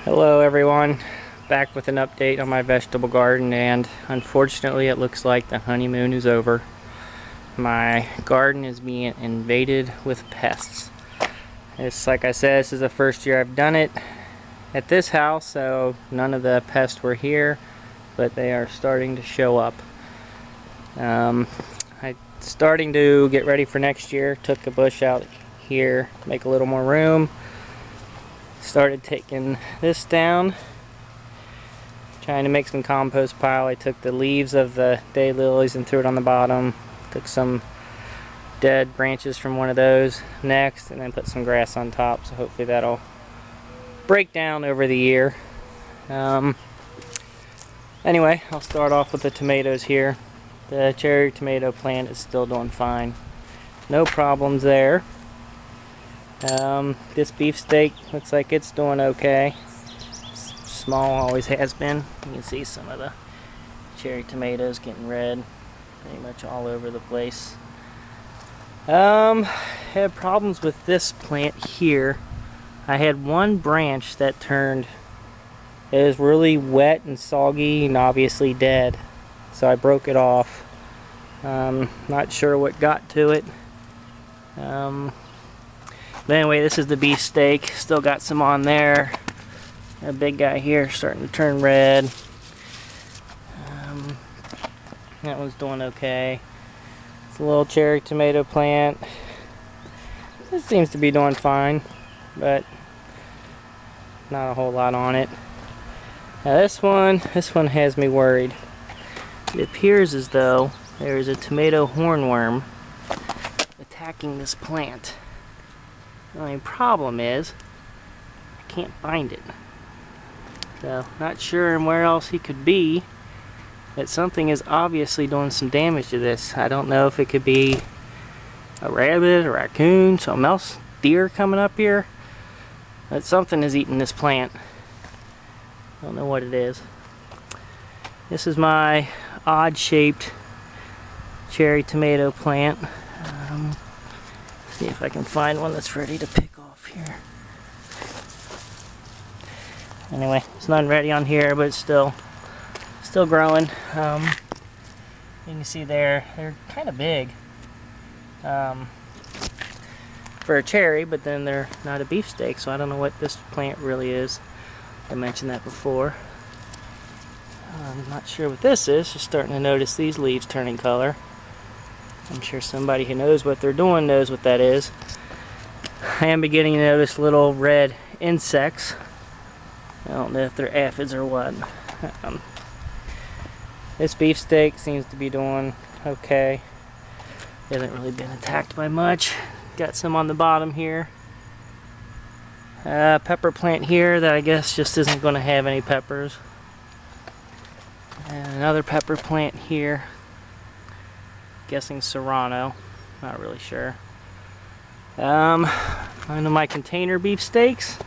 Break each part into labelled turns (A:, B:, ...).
A: Hello everyone, back with an update on my vegetable garden, and unfortunately it looks like the honeymoon is over. My garden is being invaded with pests. It's like I said, this is the first year I've done it at this house, so none of the pests were here, but they are starting to show up. I'm starting to get ready for next year. Took a bush out here to make a little more room. Started taking this down, trying to make some compost pile. I took the leaves of the daylilies and threw it on the bottom. Took some dead branches from one of those next, and then put some grass on top, so hopefully that'll break down over the year. Anyway, I'll start off with the tomatoes here. The cherry tomato plant is still doing fine. No problems there. This beefsteak looks like it's doing okay. Small, always has been. You can see some of the cherry tomatoes getting red pretty much all over the place. Had problems with this plant here. I had one branch that turned, it was really wet and soggy and obviously dead, so I broke it off. Not sure what got to it. But anyway, this is the beefsteak. Still got some on there. A big guy here starting to turn red. That one's doing okay. It's a little cherry tomato plant. It seems to be doing fine, but not a whole lot on it. Now this one has me worried. It appears as though there is a tomato hornworm attacking this plant. The only problem is I can't find it. So not sure where else he could be. But something is obviously doing some damage to this. I don't know if it could be a rabbit, a raccoon, something else, deer coming up here. But something is eating this plant. I don't know what it is. This is my odd shaped cherry tomato plant. See if I can find one that's ready to pick off here. Anyway, it's not ready on here, but it's still growing. You can see they're kind of big for a cherry, but then they're not a beefsteak, so I don't know what this plant really is. I mentioned that before. I'm not sure what this is. Just starting to notice these leaves turning color. I'm sure somebody who knows what they're doing knows what that is. I am beginning to notice little red insects. I don't know if they're aphids or what. This beefsteak seems to be doing okay. Hasn't really been attacked by much. Got some on the bottom here. Pepper plant here that I guess just isn't going to have any peppers. And another pepper plant here. Guessing Serrano, not really sure. One of my container beefsteaks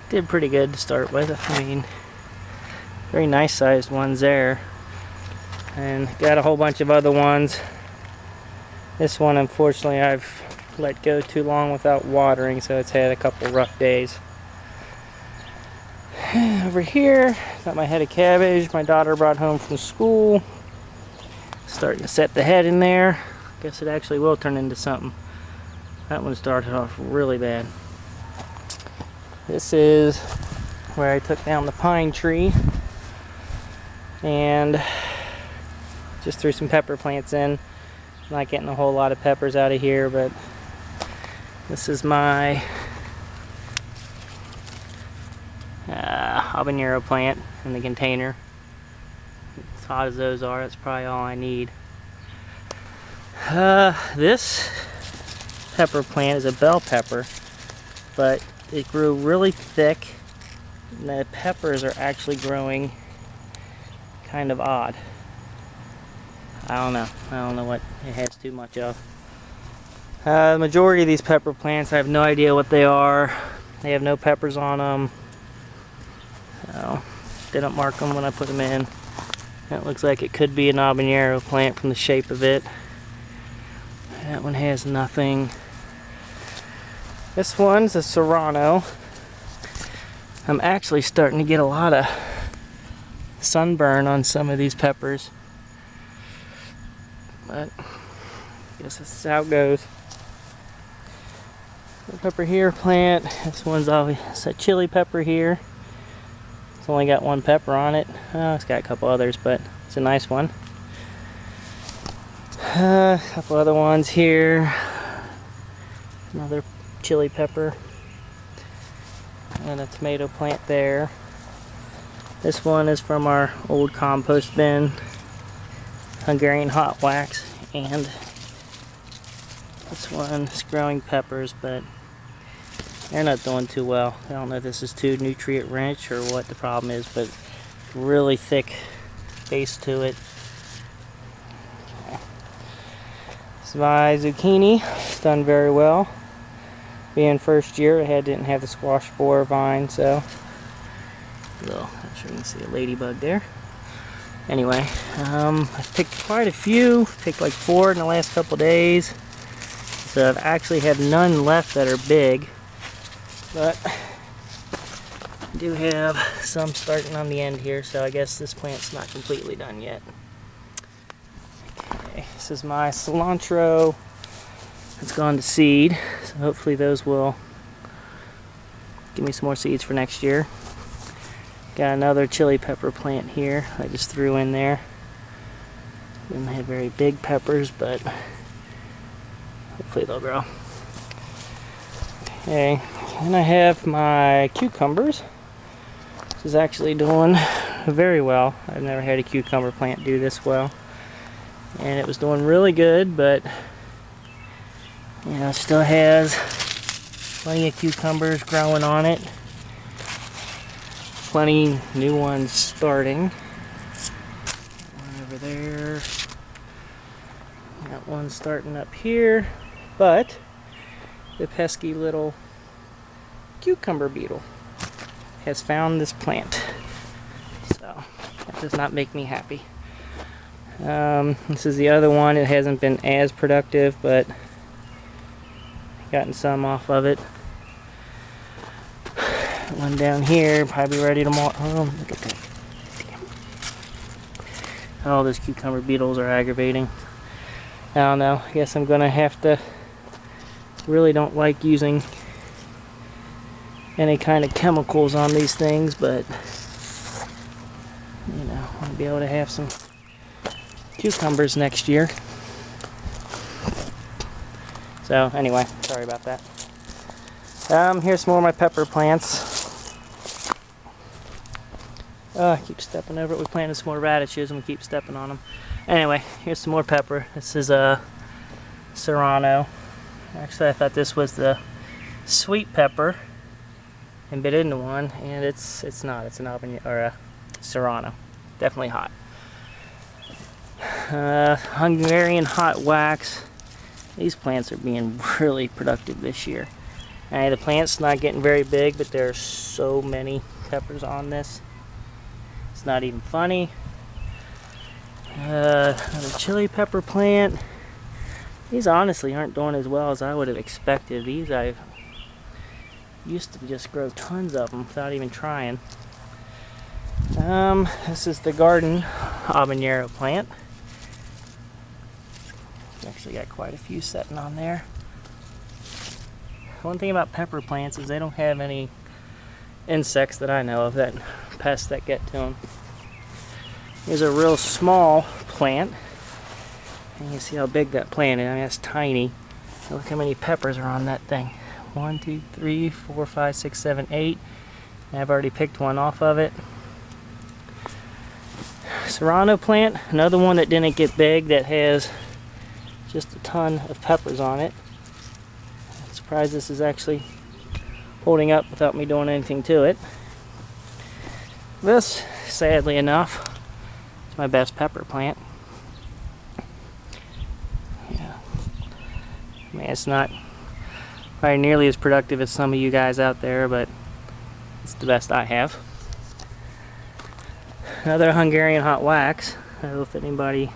A: did pretty good to start with. I mean, very nice sized ones there, and got a whole bunch of other ones. This one, unfortunately, I've let go too long without watering, so it's had a couple rough days. Over here, got my head of cabbage my daughter brought home from school. Starting to set the head in there. Guess it actually will turn into something. That one started off really bad. This is where I took down the pine tree and just threw some pepper plants in. Not getting a whole lot of peppers out of here, but this is my habanero plant in the container. As hot as those are, that's probably all I need. This pepper plant is a bell pepper, but it grew really thick, and the peppers are actually growing kind of odd. I don't know what it has too much of. The majority of these pepper plants, I have no idea what they are. They have no peppers on them. So, didn't mark them when I put them in. That looks like it could be an habanero plant from the shape of it. That one has nothing. This one's a Serrano. I'm actually starting to get a lot of sunburn on some of these peppers. But I guess this is how it goes. The pepper here plant. This one's always a chili pepper here. It's only got one pepper on it. Oh, it's got a couple others, but it's a nice one. A couple other ones here. Another chili pepper. And a tomato plant there. This one is from our old compost bin. Hungarian hot wax. And this one is growing peppers, but they're not doing too well. I don't know if this is too nutrient rich or what the problem is, but really thick base to it. This is my zucchini. It's done very well. Being first year, I didn't have the squash borer vine, so I'm sure you can see a ladybug there. Anyway, I picked quite a few. Picked like 4 in the last couple days. So I've actually have none left that are big, but I do have some starting on the end here, so I guess this plant's not completely done yet. Okay, this is my cilantro. It's gone to seed, so hopefully those will give me some more seeds for next year. Got another chili pepper plant here I just threw in there. Didn't have very big peppers, but hopefully they'll grow. Okay, and I have my cucumbers. This is actually doing very well. I've never had a cucumber plant do this well. And it was doing really good, but you know, it still has plenty of cucumbers growing on it. Plenty new ones starting. One over there. Got one starting up here. But the pesky little cucumber beetle has found this plant. So that does not make me happy. This is the other one. It hasn't been as productive, but gotten some off of it. One down here, probably ready tomorrow. Oh, look at that. Damn. Oh, those cucumber beetles are aggravating. I don't know. I guess I'm gonna have to. Really don't like using any kind of chemicals on these things, but you know, I want to be able to have some cucumbers next year. So anyway, sorry about that. Here's some more of my pepper plants. I keep stepping over it. We planted some more radishes and we keep stepping on them. Anyway, here's some more pepper. This is a Serrano. Actually, I thought this was the sweet pepper and bit into one, and it's not. It's an habanero or a Serrano. Definitely hot. Hungarian hot wax. These plants are being really productive this year. The plant's not getting very big, but there are so many peppers on this. It's not even funny. Another chili pepper plant. These honestly aren't doing as well as I would have expected. These I used to just grow tons of them without even trying. This is the garden habanero plant. Actually got quite a few setting on there. One thing about pepper plants is they don't have any insects that I know of, that pests that get to them. Here's a real small plant. And you can see how big that plant is. I mean, that's tiny. Now look how many peppers are on that thing. 1, 2, 3, 4, 5, 6, 7, 8. And I've already picked one off of it. Serrano plant, another one that didn't get big, that has just a ton of peppers on it. I'm surprised this is actually holding up without me doing anything to it. This, sadly enough, is my best pepper plant. Yeah. I mean, it's not probably nearly as productive as some of you guys out there, but it's the best I have. Another Hungarian hot wax. I don't know if anybody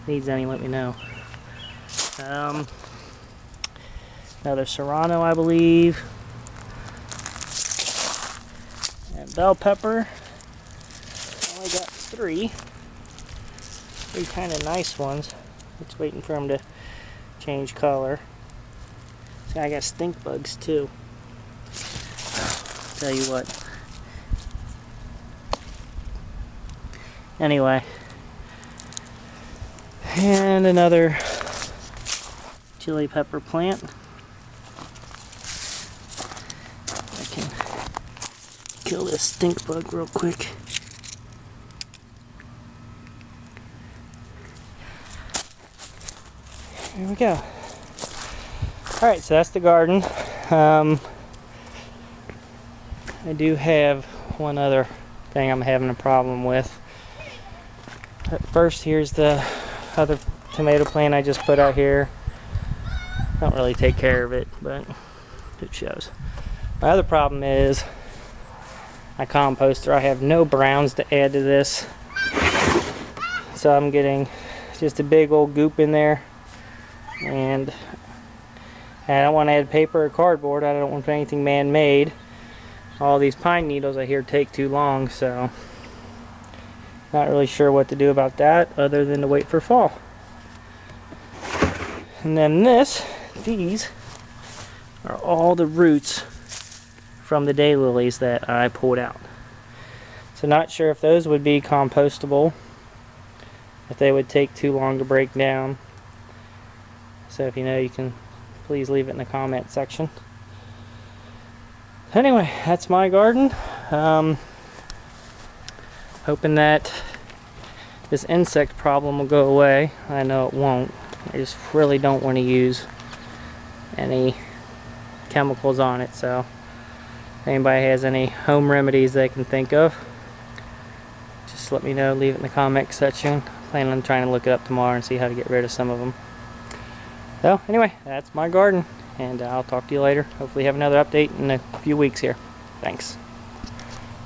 A: needs any, let me know. Another Serrano, I believe. bell pepper. Only got three kind of nice ones. Just waiting for them to change color. See, I got stink bugs too. Tell you what. Anyway, and another chili pepper plant. I can kill this stink bug real quick. There we go. Alright, so that's the garden. I do have one other thing I'm having a problem with. First, here's the other tomato plant I just put out here. Don't really take care of it, but it shows. My other problem is my composter. I have no browns to add to this, so I'm getting just a big old goop in there, and I don't want to add paper or cardboard. I don't want anything man-made. All these pine needles I hear take too long, so not really sure what to do about that other than to wait for fall. And then these are all the roots from the daylilies that I pulled out. So not sure if those would be compostable, if they would take too long to break down. So if you know, you can please leave it in the comment section. Anyway, that's my garden. Hoping that this insect problem will go away. I know it won't. I just really don't want to use any chemicals on it, so if anybody has any home remedies they can think of, just let me know, leave it in the comment section. Plan on trying to look it up tomorrow and see how to get rid of some of them. So anyway, that's my garden, and I'll talk to you later. Hopefully have another update in a few weeks here. Thanks.